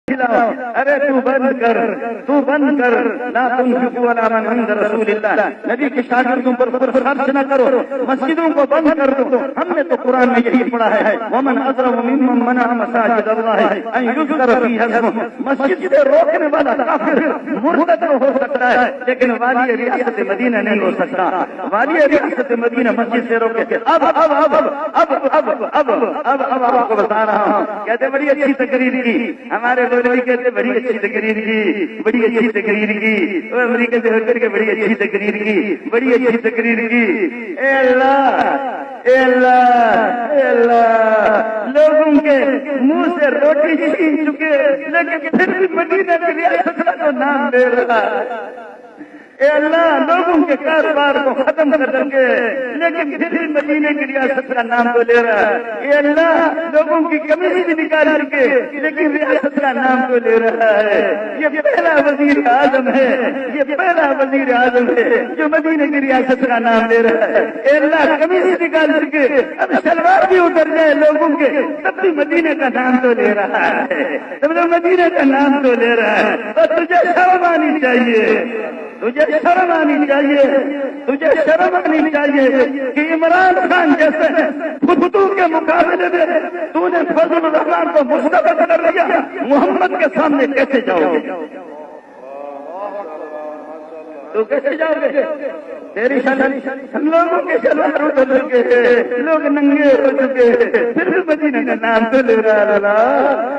ارے تو بند کر لا تنفقوا علی من عند رسول اللہ، نبی کے شاگردوں پر خرچ نہ کرو، مسجدوں کو بند کر دو. ہم نے تو قرآن میں یہی پڑھا ہے ومن اظلم ممن منع مساجد اللہ ان یذکر فیہا اسمہ. مسجد سے روکنے والا کافر مرتد ہو سکتا ہے لیکن والی ریاست مدینہ نہیں ہو سکتا. والی ریاست مدینہ مسجد سے روکے. اب آپ کو بتا رہا ہوں. کہتے بڑی اچھی تقریر کی ہمارے مولوی، کہتے بڑی اچھی تقریر کی، بڑی اچھی تقریر کی. امریکہ سے ہو کر کے بڑی اچھی تقریر کی، بڑی اچھی تقریر کی. اے اللہ اے اللہ اے اللہ، لوگوں کے منہ سے روٹی چھین چکے لیکن پھر بھی مدینہ کی ریاست کا نام لے رہا. اے اللہ، لوگوں کے کاروبار کو ختم کر چکے لیکن پھر بھی مدینے کی ریاست کا نام تو لے رہا ہے. اے اللہ، لوگوں کی کمی بھی نکال چکے لیکن ریاست کا نام تو لے رہا ہے. یہ پہلا وزیر اعظم ہے، یہ پہلا وزیر اعظم ہے جو مدینے کی ریاست کا نام لے رہا ہے. اے اللہ، کمی بھی نکال چکے، اب شلوار بھی اتر جائے لوگوں کے تب بھی مدینے کا نام تو لے رہا ہے، تب بھی مدینے کا نام تو لے رہا ہے. اور تجھے شرم آنی چاہیے، تجھے شرم آنی چاہیے، تجھے شرم آنی چاہیے کہ عمران خان جیسے فتو کے مقابلے میں تو نے فضل الرحمان کو مستبد کر دیا. محمد کے سامنے کیسے جاؤ گے؟ تو کیسے جاؤ گے؟ تیری ہم لوگوں کے شلوار اتر چکے، لوگ ننگے ہو چکے پھر بھی مدینہ کا نام تو لے رہا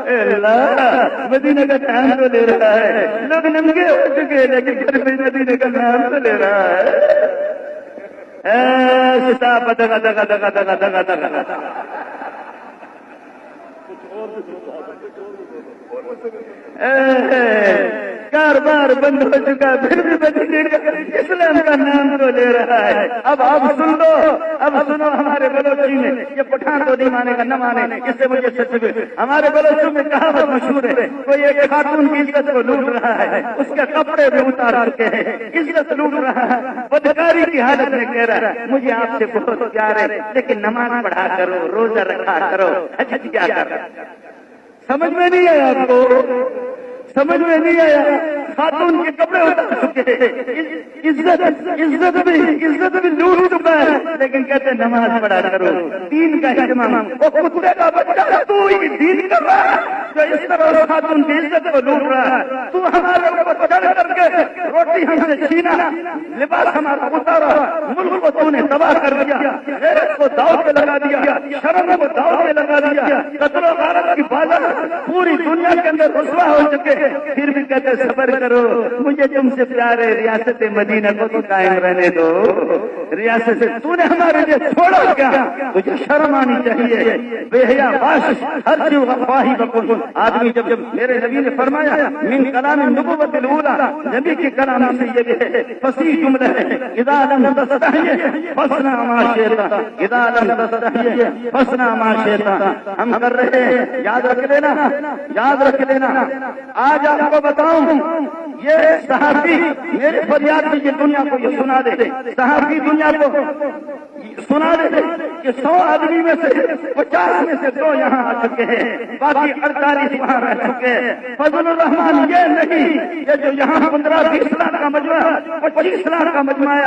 ہے. اللہ، مدینہ کا نام تو لے رہا ہے. لوگ ننگے ہو چکے لیکن پھر بھی مدینہ کا نام تو لے رہا ہے. کاروبار بند ہو چکا پھر بھی مدینے کا اسلام کا نام تو لے رہا ہے. اب سن لو، اب سنو. ہمارے بلوچی میں یہ پٹھان تو نہیں مانے گا، نہ مانے، اس سے مجھے سچ میں ہمارے بلوچوں میں کہاوت مشہور ہے، کوئی ایک خاتون کی عزت کو لوٹ رہا ہے، اس کے کپڑے بھی اتار چکے ہیں، عزت لوٹ رہا ہے، بدکاری کی حالت میں کہہ رہا ہے مجھے آپ سے بہت پیار ہے لیکن نماز پڑھا کرو، روزہ رکھا کرو، حج کیا کرو. سمجھ میں نہیں آیا آپ کو؟ سمجھ میں نہیں آیا؟ خاتون کے کپڑے اتار چکے، عزت بھی لوٹ چکا ہے لیکن کہتے نماز پڑھا کرو، دین کا اہتمام. وہ کتے کا بچہ تو ہی دین کر رہا ہے جو اس طرح خاتون کی عزت کو لوٹ رہا ہے. تو ہمارے اوپر چڑھ کر کے روٹی ہم سے چھینا، لباس ہمارا اتارا، ملک کو تو نے تباہ کر دیا، غیرت کو داؤ پہ لگا دیا، شرم کو داؤ پہ لگا دیا، قتل و غارت کی بازار پوری دنیا کے اندر رسوا ہو چکے. پھر بھی کہتے صبر کرو، مجھے تم سے پیار ہے، ریاست مدینہ کو تو قائم رہنے دو. ریاست سے تو نے ہمارے لیے چھوڑا کیا؟ تجھے شرم آنی چاہیے. بے حیا باش ہر جو افواہی بکن. آدمی جب میرے نبی نے فرمایا من کلام النبوت الاولی، نبی کے کلام سے یہ بھی ہے فصیح جملہ ہے، اذا لم تستحی فاصنع ما شئت، اذا لم تستحی فاصنع ما شئت. ہم کر رہے ہیں، یاد رکھ لینا، یاد رکھ لینا. آج آپ کو بتاؤں، یہ صحافی میرے فریاد میں یہ دنیا کو یہ سنا دے، صحافی دنیا کو سنا دے کہ 100 آدمی میں سے 50 میں سے 2 یہاں آ چکے ہیں، باقی 48 وہاں رہ چکے ہیں. فضل الرحمان یہ نہیں، یہ جو یہاں 15-20 لاکھ کا مجمع، 25 لاکھ کا مجمع ہے،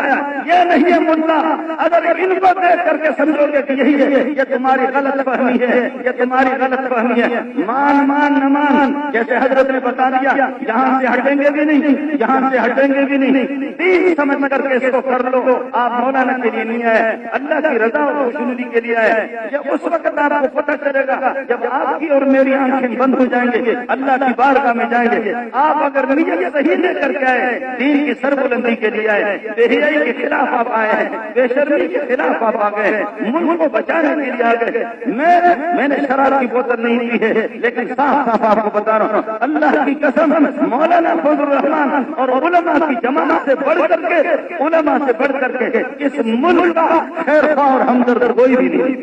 یہ نہیں ہے مدعا. اگر ان کو دیکھ کر کے سمجھو گے کہ یہی ہے، یہ تمہاری غلط فہمی ہے، یہ تمہاری غلط فہمی ہے. مان نہ مان، جیسے حضرت نے بتا دیا، یہاں سے ہٹیں گے بھی نہیں، یہاں سے ہٹیں گے بھی نہیں. دین سمجھ کر کے اس کو کر لو. آپ مولانا کے لیے نہیں آئے، اللہ کی رضا اور خوشنودی کے لیے آئے. یہ اس وقت آپ کو پتہ چلے گا جب آپ کی اور میری آنکھیں بند ہو جائیں گے، اللہ کی بارگاہ میں جائیں گے. آپ اگر نیت صحیح لے کر کے آئے، دین کی سربلندی کے لیے آئے، بے حیائی کے خلاف آپ آئے ہیں، بے شرمی کے خلاف آپ آ گئے ہیں، ملک کو بچانے کے لیے آ گئے. میں نے شراب کی بوتل نہیں پی ہے لیکن صاف آپ کو بتا رہا ہوں، اللہ کی قسم، مولانا فضل الرحمان اور علماء کی جماعت سے بڑھ کر کے، علماء سے بڑھ کر کے اس ملک کا خیر خواہ اور ہمدرد کوئی بھی نہیں.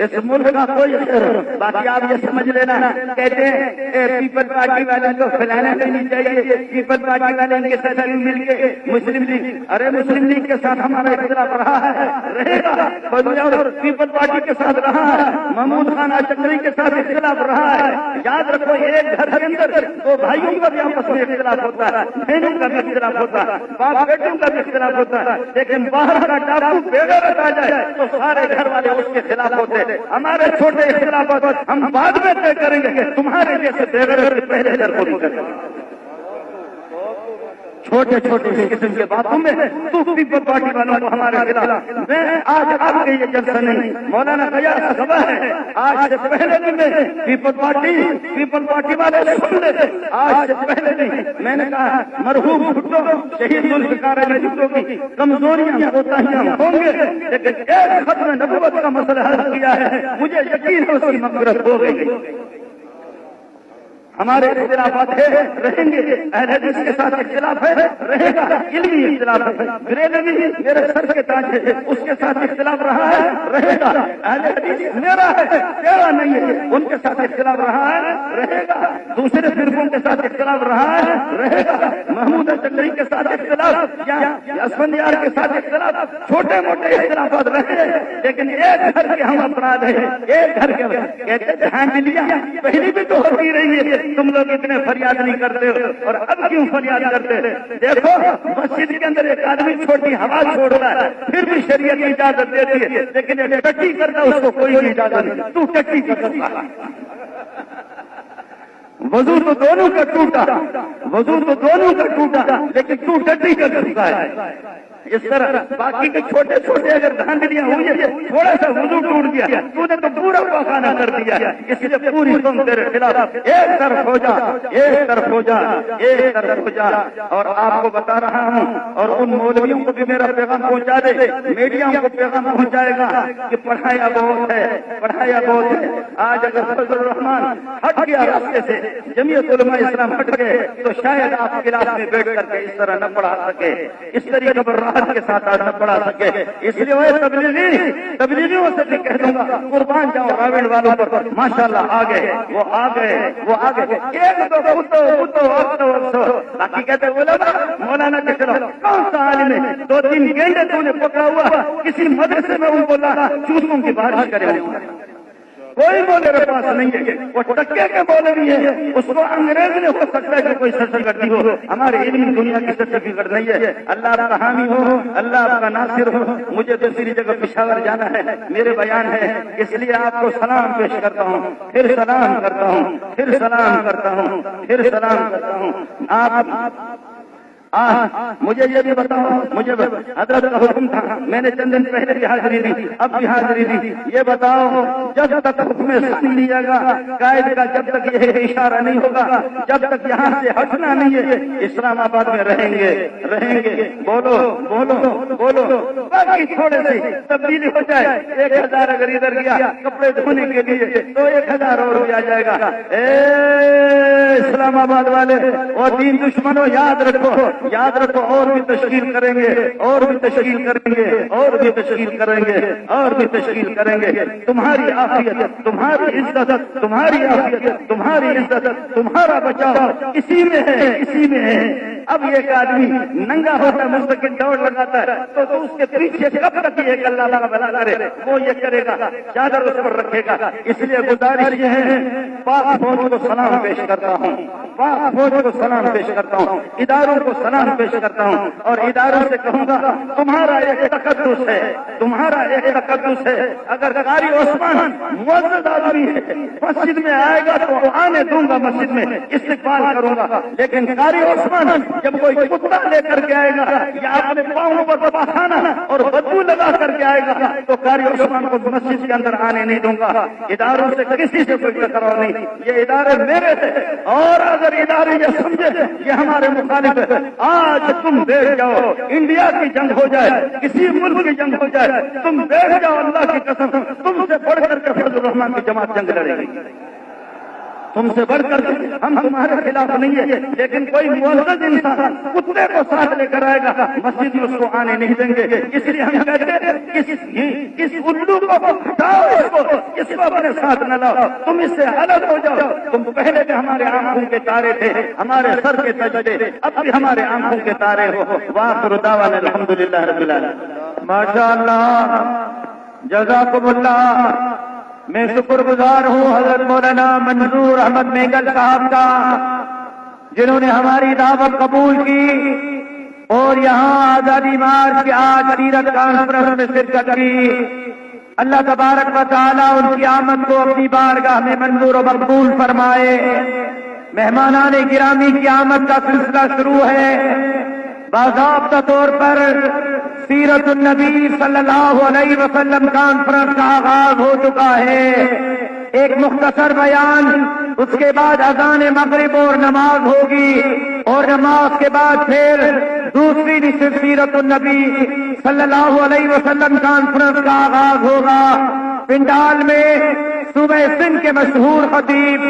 اس ملک کا کوئی خیر. باقی آپ یہ سمجھ لینا, کہتے ہیں پیپل پارٹی والے کو فلانا نہیں چاہیے, پیپل پارٹی والے ان کے ساتھ مل کے مسلم لیگ. ارے مسلم لیگ کے ساتھ ہمارا اختلاف رہا ہے, رہے گا. اور پیپل پارٹی کے ساتھ رہا ہے, محمود خان اشکری کے ساتھ اختلاف رہا ہے. یاد رکھو ایک گھر کے اندر دو بھائیوں کا بھی آپس میں اختلاف ہوتا ہے, بہنوں کا بھی اختلاف ہوتا ہے, باپ بیٹوں کا بھی اختلاف ہوتا ہے. لیکن باہر کا ڈاکو بےغیرت آ جائے تو سارے گھر والے اس کے خلاف ہوتے. ہمارے چھوٹے اختلافات ہم بعد میں طے کریں گے, تمہارے جیسے بےغیرت پہلے درخت کریں گے. چھوٹے چھوٹے اس قسم کے باتوں میں تو پیپل پارٹی والوں کو ہمارے خلاف. میں آج آپ کے یہ جلسہ نہیں, مولانا غیاث کا خبر ہے, آج سے پہلے دن میں پیپل پارٹی والے سن لے. آج سے پہلے دن میں نے کہا مرحوم بھٹو شہید ذوالفقار علی بھٹو کی کمزوریاں کوتاہیاں ہوں گے, لیکن ایک ختم نبوت کا مسئلہ حل کیا ہے, مجھے یقین ہے اس کی مغفرت ہو گئی. ہمارے اختلافات رہیں گے, اہل حدیث کے ساتھ اختلاف ہے, رہے گا. علمی اختلاف ہے, بریلوی میرے سر کے تاج ہے, اس کے ساتھ اختلاف رہا ہے, رہے گا. اہل حدیث میرا ہے, تیرا نہیں ہے, ان کے ساتھ اختلاف رہا ہے, رہے گا. دوسرے فرقوں کے ساتھ اختلاف رہا ہے, رہے گا. محمود اشکری کے ساتھ اختلاف یا اسفندیار کے ساتھ اختلاف, چھوٹے موٹے اختلافات رہے, لیکن ایک گھر کے ہم افراد ہیں, ایک گھر کے. کہتے دھیان دیا پہلی بھی تو ہوتی رہی ہے, تم لوگ اتنے فریاد نہیں کرتے ہو, اور اب کیوں فریاد کرتے؟ دیکھو مسجد کے اندر ایک آدمی چھوٹی ہوا چھوڑتا ہے, پھر بھی شریعت اجازت دیتی ہے, لیکن یہ ٹٹی کرتا اس کو کوئی بھی اجازت نہیں. تو ٹٹی کر سکتا, وضو تو دونوں کا ٹوٹا, لیکن تو ٹٹی کر سکتا ہے. اس طرح باقی کے چھوٹے چھوٹے اگر دھاندلیاں ہوئی ہیں, تھوڑا سا وضو ٹوٹ گیا, تو نے تو پورا پاخانہ کر دیا. اس لیے پوری قوم تیرے خلاف ایک طرف ہو جا. اور آپ کو بتا رہا ہوں, اور ان مولویوں کو بھی میرا پیغام پہنچا دے, میڈیا کو پیغام پہنچائے گا کہ پڑھایا بہت ہے. آج اگر فضل الرحمان ہٹ گیا راستے سے, جمعیت علماء اسلام ہٹ گئے, تو شاید آپ کلاس میں بیٹھ کر کے اس طرح نہ پڑھا سکے, اس طریقے پر کے ساتھ آج نہ پڑھا سکے. اس لیے وہ تبلیغیوں سے بھی کہہ دوں گا, قربان جاؤ راوڑ والوں پر. ماشاءاللہ آ گئے. ایک دو باقی کہتے مولانا کے چلو کون سا عالم ہے, 2-3 گینڈے تو نے پکڑا ہوا کسی مدرسے میں ان کو لا چوسوں کی بارش کرے. کوئی بولے پاس نہیں ہے, وہ ٹکے کے بولے بھی ہے, اس کو انگریز نے ہو سکتا ہے کہ کوئی سرٹیفکیٹ دی ہو, ہماری علمی دنیا کی سرٹیفکیٹ نہیں ہے. اللہ آپ کا حامی ہو, اللہ آپ کا ناصر ہو. مجھے دوسری جگہ پشاور جانا ہے, میرے بیان ہے, اس لیے آپ کو سلام پیش کرتا ہوں, پھر سلام کرتا ہوں. مجھے یہ بھی بتاؤ, مجھے حضرت کا حکم تھا, میں نے چند دن پہلے بھی حاضری دی, اب بھی حاضری دی. یہ بتاؤ جب تک حکم ثانی لیا گا قائد کا, جب تک یہ اشارہ نہیں ہوگا, جب تک یہاں سے ہٹنا نہیں ہے, اسلام آباد میں رہیں گے. بولو. باقی تھوڑے سے تبدیلی ہو جائے, 1000 اگر ادھر گیا کپڑے دھونے کے لیے تو 1000 اور بھی آ جائے گا. اسلام آباد والے اور دین دشمنوں, یاد رکھو, اور بھی تشکیل کریں گے. تمہاری عافیت, تمہاری عزت, تمہارا بچاؤ اسی میں ہے. اب ایک آدمی ننگا ہوتا ہے, مستقل دوڑ لگاتا ہے, تو اس کے پیچھے کب تک یہ اللہ بھلا کرے, وہ یہ کرے گا, چادر اس پر رکھے گا. اس لیے گزارش یہ ہے, پاک فوج کو سلام پیش کرتا ہوں, اداروں کو سلام پیش کرتا ہوں, اور اداروں سے کہوں گا تمہارا ایک تقدس ہے. اگر قاری عثمان معزز آدمی ہے, مسجد میں آئے گا تو آنے دوں گا, مسجد میں استقبال کروں گا. لیکن قاری عثمان جب کوئی کتا لے کر کے آئے گا یا اپنے پاؤں پر پاخانہ اور بدبو لگا کر کے آئے گا, تو قاری عثمان کو مسجد کے اندر آنے نہیں دوں گا. اداروں سے کسی سے کوئی ٹکراؤ نہیں, یہ ادارے میرے ہیں. اور اگر ادارے یہ سمجھے کہ ہمارے مخالف ہے, آج تم بیٹھ جاؤ, انڈیا کی جنگ ہو جائے, کسی ملک کی جنگ ہو جائے, تم بیٹھ جاؤ, اللہ کی قسم تم سے بڑھ کر کے فضل الرحمان کی جماعت جنگ لڑے گی. تم سے بڑھ کر ہم تمہارے خلاف نہیں ہے، لیکن کوئی معزز انسان کتے کو ساتھ لے کر آئے گا مسجد میں اس کو آنے نہیں دیں گے۔ اس لیے ہم کہتے ہیں اس الو کو ہٹاؤ، اس کو اپنے ساتھ نہ لاؤ، تم اس سے الگ ہو جاؤ۔ تم پہلے بھی ہمارے آنکھوں کے تارے تھے، ہمارے سر کے تاج تھے، اب بھی ہمارے آنکھوں کے تارے ہو۔ وآخر دعوانا الحمدللہ رب العالمین۔ ماشاء اللہ، جزاکم اللہ۔ میں شکر گزار ہوں حضرت مولانا منظور احمد میگل صاحب کا، جنہوں نے ہماری دعوت قبول کی اور یہاں آزادی مارچ کی آج سیرت کانفرنس میں شرکت کی۔ اللہ تبارک و تعالیٰ ان کی آمد کو اپنی بارگاہ میں منظور و مقبول فرمائے۔ مہمانان گرامی کی آمد کا سلسلہ شروع ہے۔ باضابطہ طور پر سیرت النبی صلی اللہ علیہ وسلم کانفرنس کا آغاز ہو چکا ہے۔ ایک مختصر بیان، اس کے بعد اذان مغرب اور نماز ہوگی، اور نماز کے بعد پھر دوسری نشست سیرت النبی صلی اللہ علیہ وسلم کانفرنس کا آغاز ہوگا۔ پنڈال میں صوبہ سندھ کے مشہور خطیب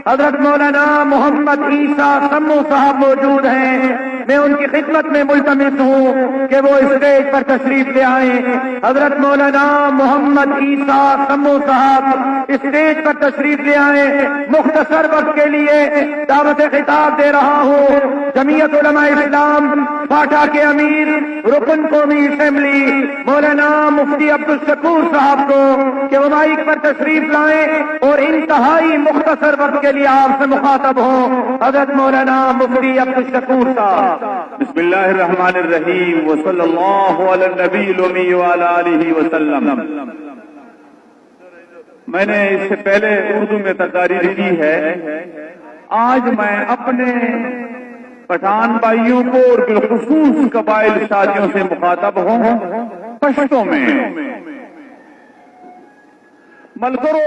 حضرت مولانا محمد عیسیٰ سمو صاحب موجود ہیں۔ میں ان کی خدمت میں ملتمس ہوں کہ وہ اسٹیج پر تشریف لے آئیں۔ حضرت مولانا محمد عیسیٰ سمو صاحب اسٹیج پر تشریف لے آئیں۔ مختصر وقت کے لیے دعوت خطاب دے رہا ہوں جمعیت علماء اسلام فاٹا کے امیر رکن قومی اسمبلی مولانا مفتی عبدالشکور صاحب کو کہ وہ مائک پر تشریف لائیں اور انتہائی مختصر وقت کے لیے آپ سے مخاطب ہوں۔ حضرت مولانا مفتی عبدالشکور صاحب۔ بسم اللہ الرحمن الرحیم، وصلی اللہ علی النبی الامی وعلی آلہ وسلم۔ میں نے اس سے پہلے اردو میں تقاریر کی ہے، آج میں اپنے پٹھان بھائیوں کو اور بالخصوص قبائل ساتھیوں سے مخاطب ہوں پشتوں میں۔ ملکرو